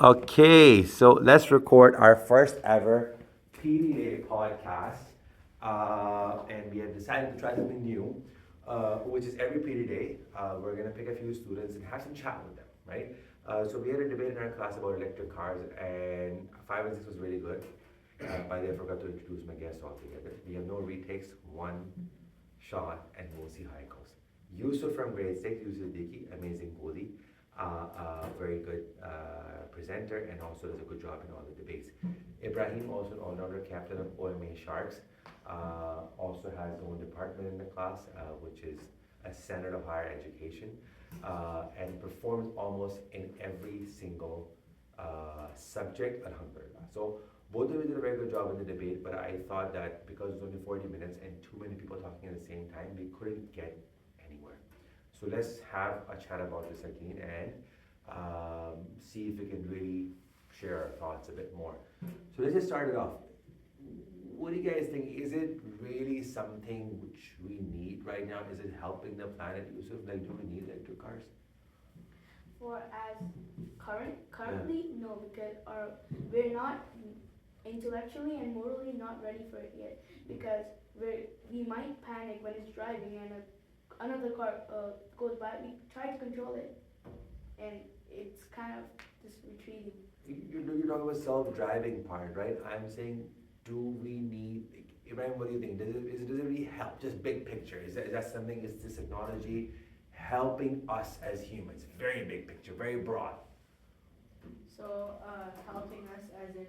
Okay, so let's record our first ever PDA podcast. And we have decided to try something new, which is every PD day, we're going to pick a few students and have some chat with them, right? So we had a debate in our class about electric cars, and 5 and 6 was really good. By the way, I forgot to introduce my guests altogether. We have no retakes, one shot, and we'll see how it goes. Yusuf from grade 6, Yusuf Diki, amazing Kodi, very good presenter, and also does a good job in all the debates. Ibrahim, also an all-rounder captain of OMA Sharks, also has his own department in the class, which is a Center of Higher Education, and performs almost in every single subject, alhamdulillah. So both of you did a very good job in the debate, but I thought that because it was only 40 minutes and too many people talking at the same time, we couldn't get anywhere. So let's have a chat about this again and see if we can really share our thoughts a bit more. So let's just start it off. What do you guys think? Is it really something which we need right now? Is it helping the planet, Yusuf? Like, do we need electric cars? For as currently, no, because we're not intellectually and morally not ready for it yet. Because we might panic when it's driving and another car goes by. We try to control it, and it's kind of just retreating. You're talking about self-driving part, right? I'm saying, do we need, Ibrahim, what do you think? Does it really help? Just big picture. Is that something, is this technology helping us as humans? Very big picture, very broad. So, helping us as in,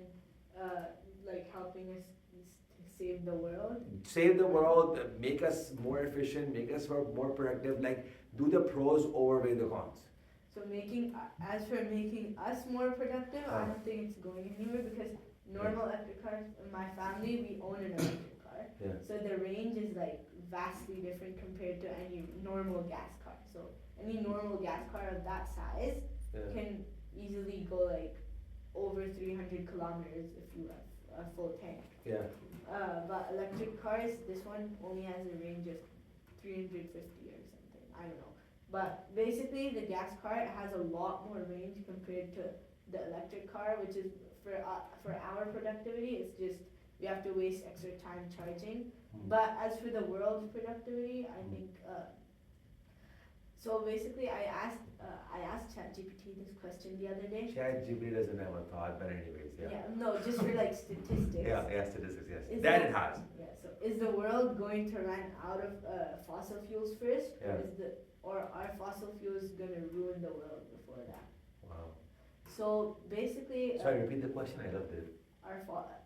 like helping us to save the world? Save the world, make us more efficient, make us more productive, like, do the pros outweigh the cons? So as for making us more productive, I don't think it's going anywhere because normal electric cars, in my family, we own an electric car. Yeah. So the range is like vastly different compared to any normal gas car. So any normal gas car of that size can easily go like over 300 kilometers if you have a full tank. Yeah. But electric cars, this one only has a range of 350 or something. I don't know. But basically, the gas car has a lot more range compared to the electric car, which is for our productivity. It's just we have to waste extra time charging. But as for the world's productivity, I think. So basically, I asked ChatGPT this question the other day. ChatGPT doesn't have a thought, but anyways, yeah. Yeah, no, just for like statistics. Yeah, statistics, yes. That it has. Yeah, so is the world going to run out of fossil fuels first, or are fossil fuels gonna ruin the world before that? Wow. So basically, Sorry, repeat the question. I loved it.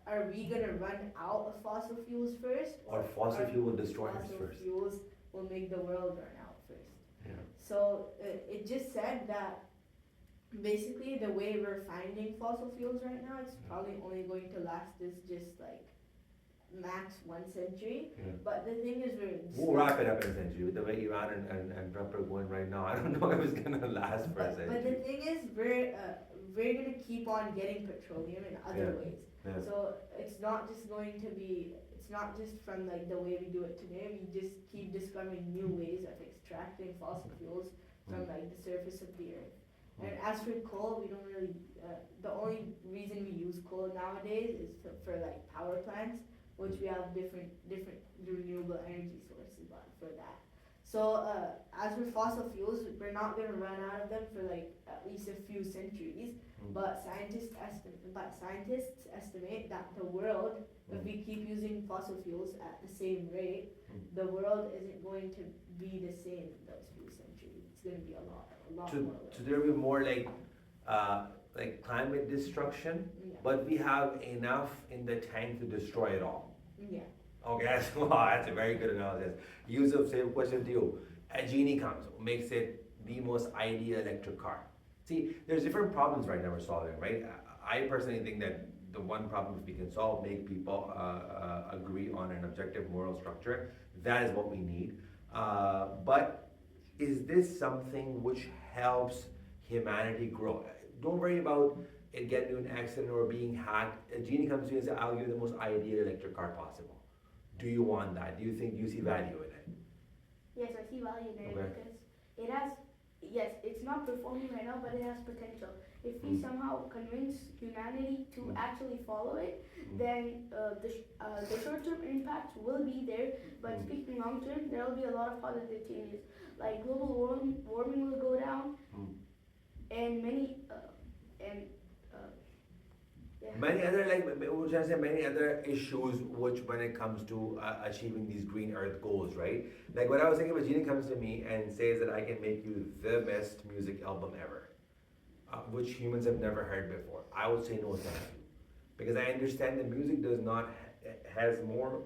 Are we gonna run out of fossil fuels first, Or fossil fuel will destroy us fossil first. fuels will make the world run out first? Yeah. So it just said that basically the way we're finding fossil fuels right now, it's probably only going to last us just like max 1 century. Yeah. But the thing is, We'll wrap it up in a century. With the way Iran and Trump are going right now, I don't know if it's gonna last for a century. But the thing is, we're gonna keep on getting petroleum in other ways. Yeah. So it's not just going to be. It's not just from like the way we do it today. We just keep discovering new ways of extracting fossil fuels from like the surface of the earth. And as for coal, we don't really. The only reason we use coal nowadays is for like power plants, which we have different renewable energy sources for that. So as for fossil fuels, we're not going to run out of them for like at least a few centuries. But scientists estimate that the world, if we keep using fossil fuels at the same rate, the world isn't going to be the same in those few centuries. It's going to be a lot more. So there will be more like climate destruction, but we have enough in the tank to destroy it all. Yeah. Okay, that's a very good analysis. Yusuf, same question to you. A genie comes, makes it the most ideal electric car. See, there's different problems right now we're solving, right? I personally think that the one problem we can solve, make people agree on an objective moral structure, that is what we need. But is this something which helps humanity grow? Don't worry about it getting into an accident or being hacked. A genie comes to you and says, I'll give you the most ideal electric car possible. Do you want that? Do you see value in it? Yes, I see value in it Okay. because it has yes, it's not performing right now, but it has potential. If we somehow convince humanity to actually follow it, then the short-term impacts will be there. But speaking long-term, there will be a lot of positive changes. Like global warming will go down, and many and yeah. Many other which I say many other issues which when it comes to achieving these green earth goals, right? Like what I was thinking, if a genie comes to me and says that I can make you the best music album ever, which humans have never heard before, I would say no thank you, because I understand that music does not has more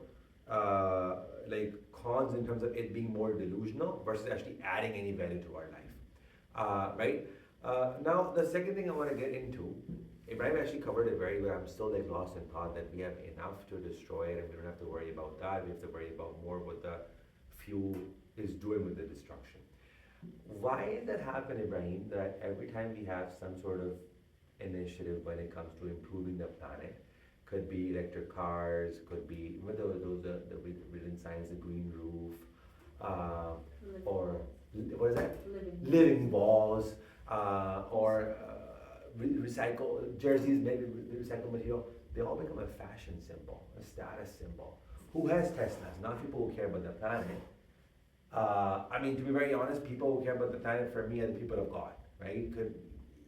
like cons in terms of it being more delusional versus actually adding any value to our life, right? Now the second thing I want to get into. Ibrahim actually covered it very well. I'm still like lost in thought that we have enough to destroy it and we don't have to worry about that. We have to worry about more what the fuel is doing with the destruction. Why does that happen, Ibrahim, that every time we have some sort of initiative when it comes to improving the planet, could be electric cars, could be what those the written signs, the green roof, or what is that? Living walls, or recycle jerseys made with recycled material, they all become a fashion symbol, a status symbol. Who has Teslas? Not people who care about the planet. I mean, to be very honest, people who care about the planet for me are the people of God, right? Could,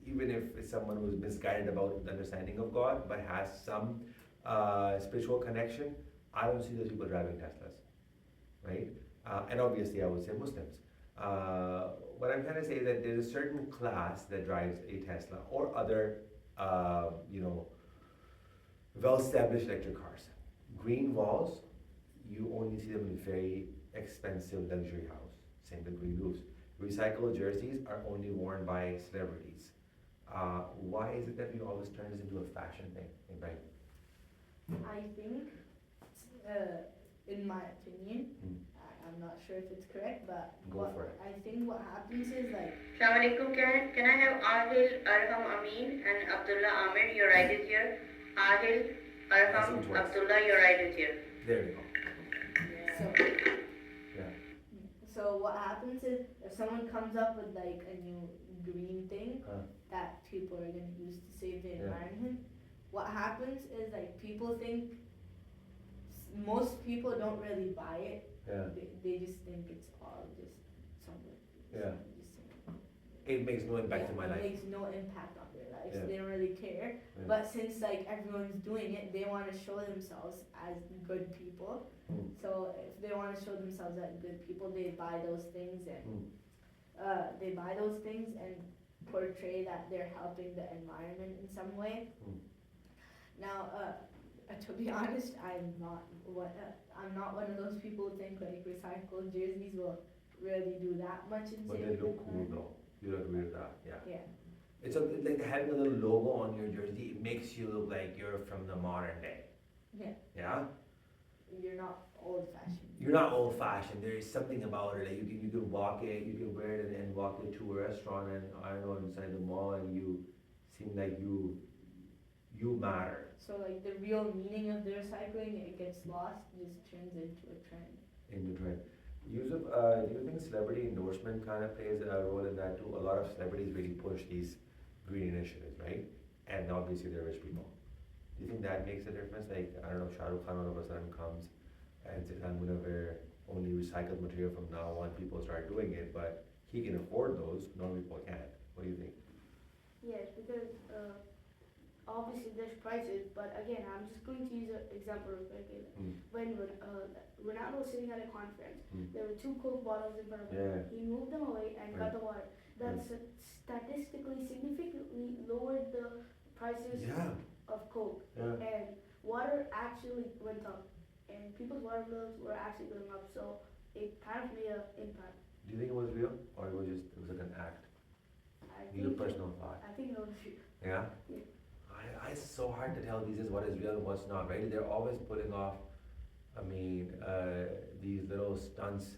even if it's someone who's misguided about the understanding of God, but has some spiritual connection, I don't see those people driving Teslas, right? And obviously, I would say Muslims. What I'm trying to say is that there's a certain class that drives a Tesla or other, well-established electric cars. Green walls, you only see them in very expensive luxury house. Same with green roofs. Recycled jerseys are only worn by celebrities. Why is it that we always turn this into a fashion thing, right? I think, in my opinion, I'm not sure if it's correct, but I think what happens is like. Assalamualaikum. Can I have Ahil, Arham, Amin, and Abdullah Amir? Your ride is here. Ahil, Arham, Abdullah, your ride is here. There we go. So what happens is if someone comes up with like a new green thing that people are gonna use to save the environment, what happens is like people think most people don't really buy it. Yeah. They just think it's all just something. Yeah. It makes no impact in my life. It makes no impact on their lives. Yeah. They don't really care. Yeah. But since like everyone's doing it, they want to show themselves as good people. So if they want to show themselves as good people, they buy those things and portray that they're helping the environment in some way. Now, to be honest, I'm not one of those people who think like recycled jerseys will really do that much in But they saving the look cool environment. though. You agree with that? Yeah. Yeah. It's like having a little logo on your jersey. It makes you look like you're from the modern day. Yeah. Yeah. You're not old fashioned. You're not old fashioned. There is something about it. Like you can walk it, you can wear it and walk it to a restaurant and I don't know inside the mall and you seem like you matter. So like the real meaning of the recycling, it gets lost, just turns into a trend. In the trend. Yusuf, do you think celebrity endorsement kind of plays a role in that too? A lot of celebrities really push these green initiatives, right? And obviously they're rich people. Do you think that makes a difference? Like, I don't know, Shah Rukh Khan all of a sudden comes and says, I'm gonna wear only recycled material from now on. People start doing it, but he can afford those, normal people can't. What do you think? Yes, because obviously there's prices, but again, I'm just going to use an example real quick. When Ronaldo was sitting at a conference, there were 2 Coke bottles in front of him. Yeah. He moved them away and got the water. That statistically significantly lowered the prices of Coke. Yeah. And water actually went up. And people's water bills were actually going up, so it kind of made an impact. Do you think it was real, or it was like an act? Your personal thought. I think it was real. Yeah. Yeah. It's so hard to tell these days what is real and what's not, right? They're always putting off, these little stunts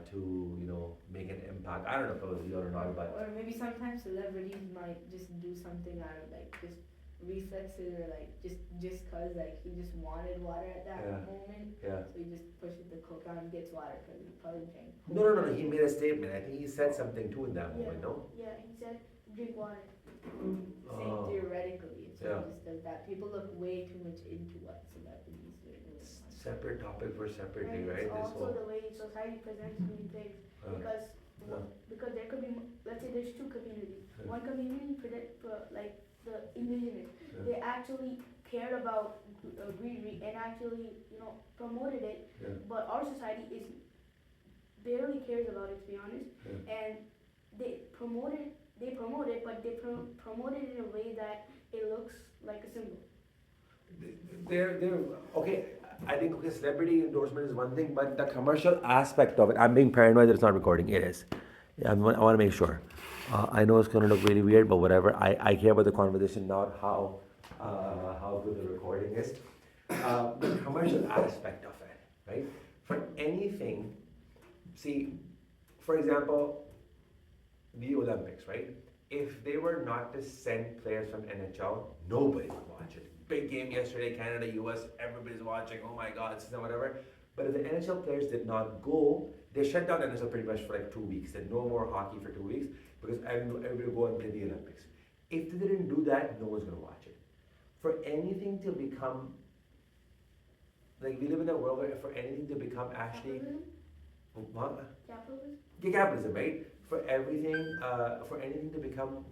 to make an impact. I don't know if it was real or not, but Or maybe sometimes celebrities might just do something out of like just reflexes or like just cause like he just wanted water at that Yeah. moment, Yeah. so he just pushes the Coke out and gets water because he probably drank. No. He made a statement. I think he said something too in that Yeah. moment. No. Yeah, he said drink water. Saying Oh. theoretically, it's Yeah. not just does that. People look way too much into what celebrities are doing. Separate topic for separate day, And right? it's This also whole. the way society presents many things because Yeah. because there could be let's say there's two communities. Yeah. One community like the indigenous, Yeah. they actually cared about green and actually promoted it, Yeah. but our society is barely cares about it to be honest, Yeah. and they promote it, but they promote it in a way that it looks like a symbol. They're okay. I think okay, celebrity endorsement is one thing, but the commercial aspect of it, I'm being paranoid that it's not recording. It is. Yeah, I want to make sure. I know it's going to look really weird, but whatever. I care about the conversation, not how good the recording is. The commercial aspect of it, right? For anything, see, for example, the Olympics, right? If they were not to send players from NHL, nobody would watch it. Big game yesterday, Canada, US, everybody's watching. Oh my God, this and whatever. But if the NHL players did not go, they shut down NHL pretty much for like 2 weeks. Said no more hockey for 2 weeks because everybody will go and play the Olympics. If they didn't do that, no one's gonna watch it. For anything to become like we live in a world where for anything to become actually Capitalism. capitalism, right? For anything to become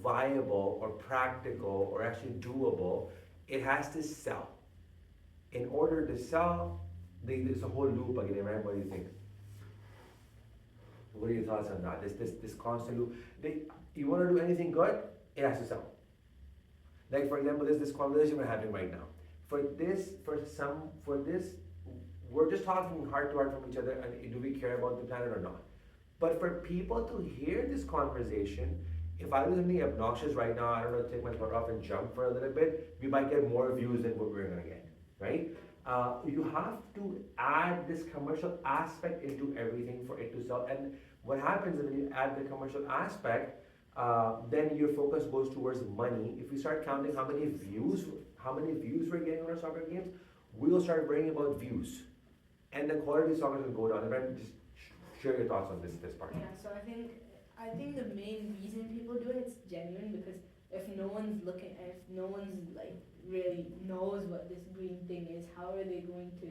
viable or practical or actually doable, it has to sell. In order to sell, there's a whole loop again, right? What do you think? What are your thoughts on that? This constant loop. You want to do anything good, it has to sell. Like for example, there's this conversation we're having right now. We're just talking heart to heart from each other, and do we care about the planet or not? But for people to hear this conversation, if I do something obnoxious right now, I don't know, take my foot off and jump for a little bit, we might get more views than what we're gonna get, right? You have to add this commercial aspect into everything for it to sell. And what happens is when you add the commercial aspect, then your focus goes towards money. If we start counting how many views we're getting on our soccer games, we'll start worrying about views, and the quality of soccer will go down. And just share your thoughts on this part. Yeah, so I think the main reason people do it is genuine because if no one's like really knows what this green thing is, how are they going to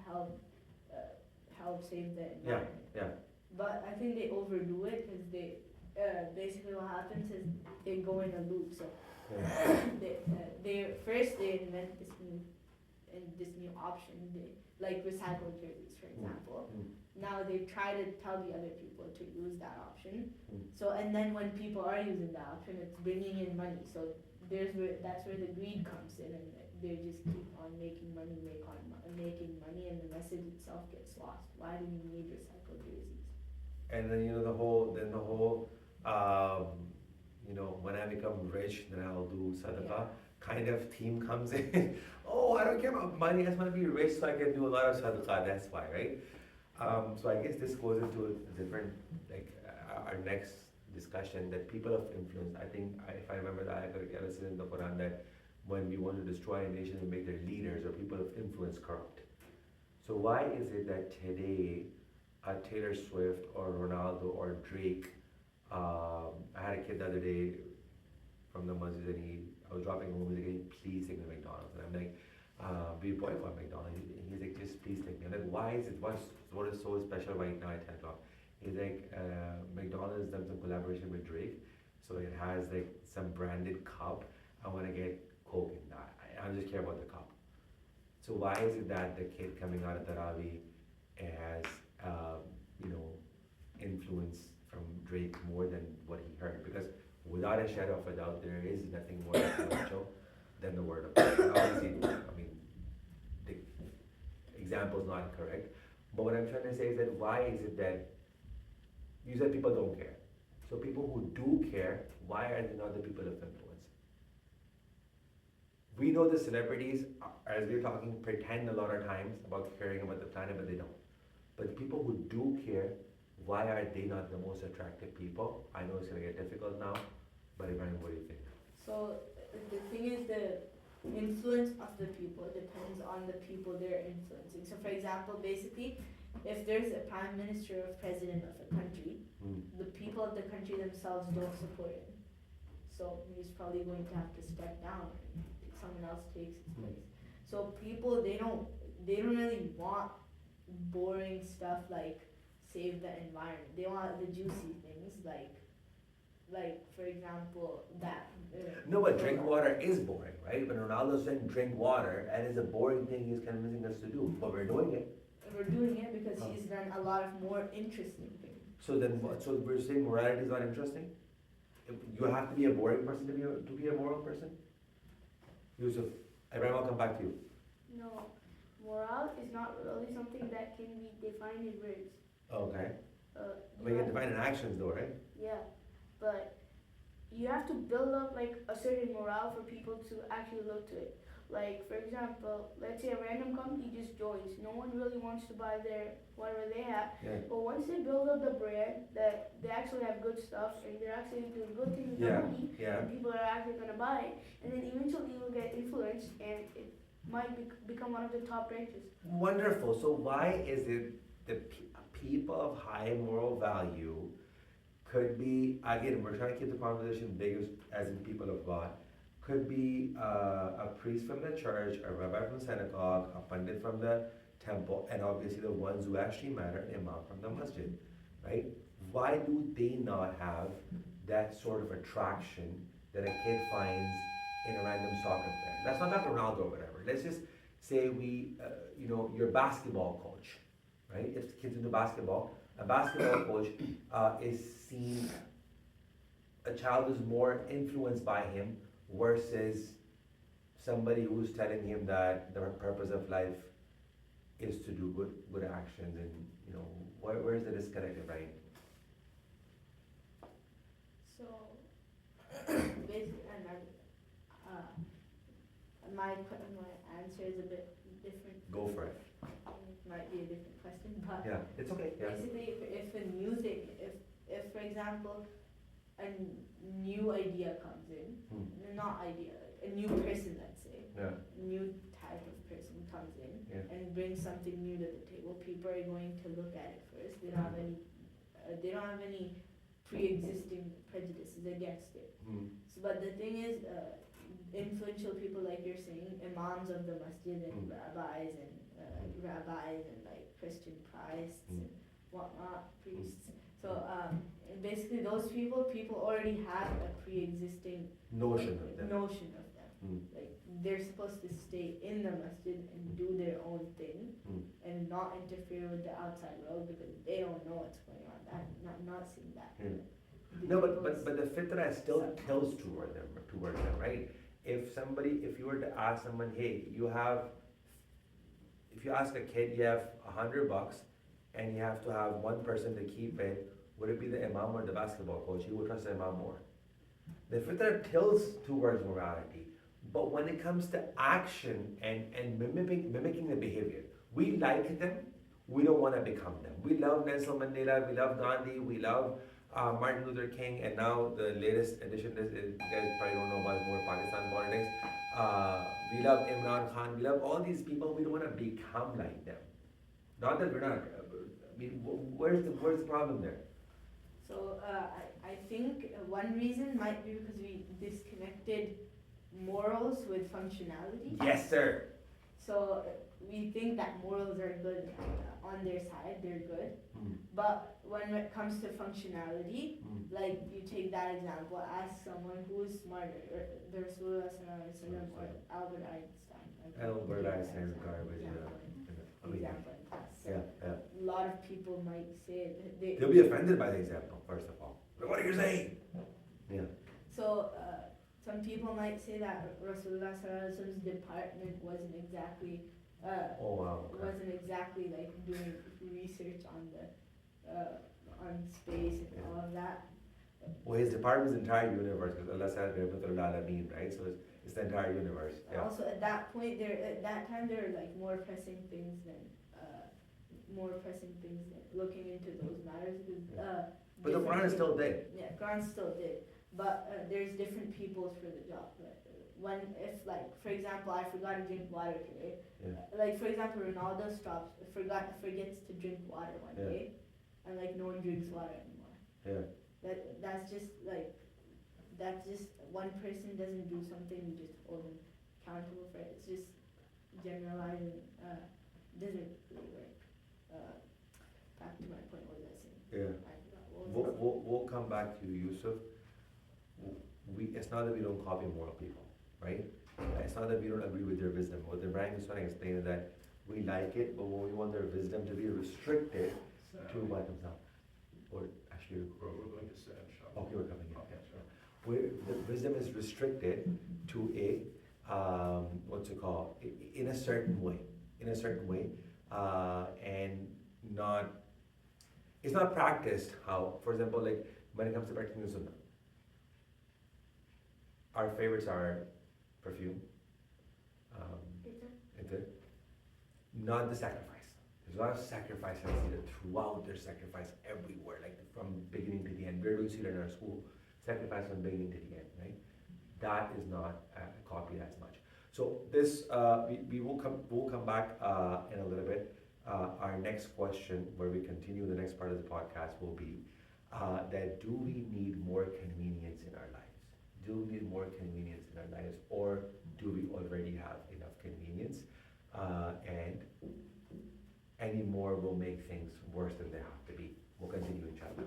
help save the environment? Yeah. But I think they overdo it because they basically what happens is they go in a loop. So they invent this new option, like recycled jerseys, for example. Now they try to tell the other people to use that option. So and then when people are using that option, it's bringing in money. So that's where the greed comes in, and they just keep on making money, and the message itself gets lost. Why do we need recycled jerseys? And then the whole when I become rich, then I'll do sadaqah kind of theme comes in. Oh, I don't care about money. I just want to be rich so I can do a lot of sadaqah. That's why, right? So I guess this goes into a different, our next discussion, that people of influence. I think, if I remember the ayah correctly, I said in the Quran that when we want to destroy a nation, we make their leaders or people of influence corrupt. So why is it that today, Taylor Swift or Ronaldo or Drake, I had a kid the other day from the masjid, and I was dropping home, he's like, please take me to McDonald's. And I'm like, we boycott McDonald's. He's like, just please take me. I'm like, why is it, what is so special right now at 10 o'clock? He's like, McDonald's done some collaboration with Drake, so it has like some branded cup. I want to get Coke in that. I just care about the cup. So why is it that the kid coming out of Tarawih has, influence from Drake more than what he heard? Because without a shadow of a doubt, there is nothing more influential than the word of God. Obviously, the example is not correct, but what I'm trying to say is that why is it that you said people don't care? So people who do care, why are they not the people of influence? We know the celebrities, as we're talking, pretend a lot of times about caring about the planet, but they don't. But people who do care, why are they not the most attractive people? I know it's going to get difficult now, but Ibrahim, what do you think? So the thing is, the influence of the people depends on the people they're influencing. So for example, basically, if there's a prime minister or president of a country, Mm. the people of the country themselves don't support him. So he's probably going to have to step down and someone else takes his place. So people, they don't really want boring stuff like save the environment. They want the juicy things like for example that. No, but drink water is boring, right? When Ronaldo's saying drink water, and it's a boring thing he's convincing us to do, but we're doing it. We're doing it because he's done a lot of more interesting things. So then, so we're saying morality is not interesting? You have to be a boring person to be a moral person? Yusuf, Ibrahim, I'll come back to you. No, morale is not really something that can be defined in words. Okay. We You can have- define in actions though, right? Yeah, but you have to build up like a certain morale for people to actually look to it. Like for example, let's say a random company just joins. No one really wants to buy their whatever they have. Yeah. But once they build up the brand that they actually have good stuff and they're actually doing good things with the Yeah. money, Yeah. and people are actually gonna buy it, and then eventually you'll get influenced and it might become one of the top ranges. Wonderful. So why is it that people of high moral value could be, again, we're trying to keep the conversation big as in people of God, could be a priest from the church, a rabbi from the synagogue, a pandit from the temple, and obviously the ones who actually matter, an imam from the masjid, right? Why do they not have that sort of attraction that a kid finds in a random soccer player? Let's not talk Ronaldo or whatever. Let's just say your basketball coach, right? If the kid's into basketball, a basketball coach is seen, a child is more influenced by him versus somebody who's telling him that the purpose of life is to do good actions, and where's the disconnect, right? So basically, my answer is a bit different. Go for it. It might be a different question, but Yeah, it's okay. Yeah. basically, if a new thing, if for example, a new idea comes in, not idea, like a new person, let's say, Yeah. a new type of person comes in Yeah. and brings something new to the table, people are going to look at it first. They don't have any pre-existing prejudices against it. Mm. So, but the thing is, influential people like you're saying, imams of the masjid and rabbis and like Christian priests and whatnot, priests. So basically those people already have a pre-existing Notion of them. notion of them. Mm. Like they're supposed to stay in the masjid and do their own thing and not interfere with the outside world because they don't know what's going on. Not seeing that. Mm. The No, people's- but the fitra still tilts toward them, right? If you were to ask someone, hey, if you ask a kid, you have $100 and you have to have one person to keep it, would it be the imam or the basketball coach? You would trust the imam more. The fitra tilts towards morality, but when it comes to action and mimicking the behavior, we like them, we don't want to become them. We love Nelson Mandela, we love Gandhi, we love Martin Luther King, and now the latest edition, you guys probably don't know about more Pakistan politics. We love Imran Khan, we love all these people, we don't want to become like them. Not that we're not, I mean, where's the problem there? So I think one reason might be because we disconnected morals with functionality. Yes, sir. So we think that morals are good on their side, they're good. But when it comes to functionality, like you take that example, ask someone who is smarter, the Rasulullah or Albert Einstein. Albert Einstein's garbage, Example in class. So yeah. a lot of people might say that They'll be offended by the example, first of all. What are you saying? Yeah. So some people might say that Rasulullah's department wasn't exactly wasn't exactly like doing research on on space and all of that. Well, his department is the entire universe, because Allah said, right? So it's the entire universe. Yeah. Also, at that point, at that time, there were like more pressing things than looking into those matters. Because, But the Quran is still dead. Yeah, Quran still did. but there's different peoples for the job. If like for example I forgot to drink water today, like for example Ronaldo forgets to drink water one day, and like no one drinks water anymore. That's just one person doesn't do something, you just hold them accountable for it. It's just generalizing, doesn't really work. Back to my point, what was I saying? I forgot. What was it? We'll come back to you, Yusuf. It's not that we don't copy moral people, right? It's not that we don't agree with their wisdom. What the Brian is trying to explain is that we like it, but when we want their wisdom to be restricted to what themselves. Or actually, We're going to set shop. okay, we're coming in. Okay, sure. Where the wisdom is restricted to a what's it called, in a certain way, and not, it's not practiced how, for example, like when it comes to practicing the sunnah, our favorites are perfume, not the sacrifice. There's a lot of sacrifice, and I see that throughout. There's sacrifice everywhere, like from beginning to the end. Where do we see that in our school? Sacrifice from beginning to the end, right? That is not copied as much. So this, we'll come back in a little bit. Our next question, where we continue the next part of the podcast, will be that do we need more convenience in our lives? Do we need more convenience in our lives, or do we already have enough convenience? And any more will make things worse than they have to be. We'll continue, inshallah.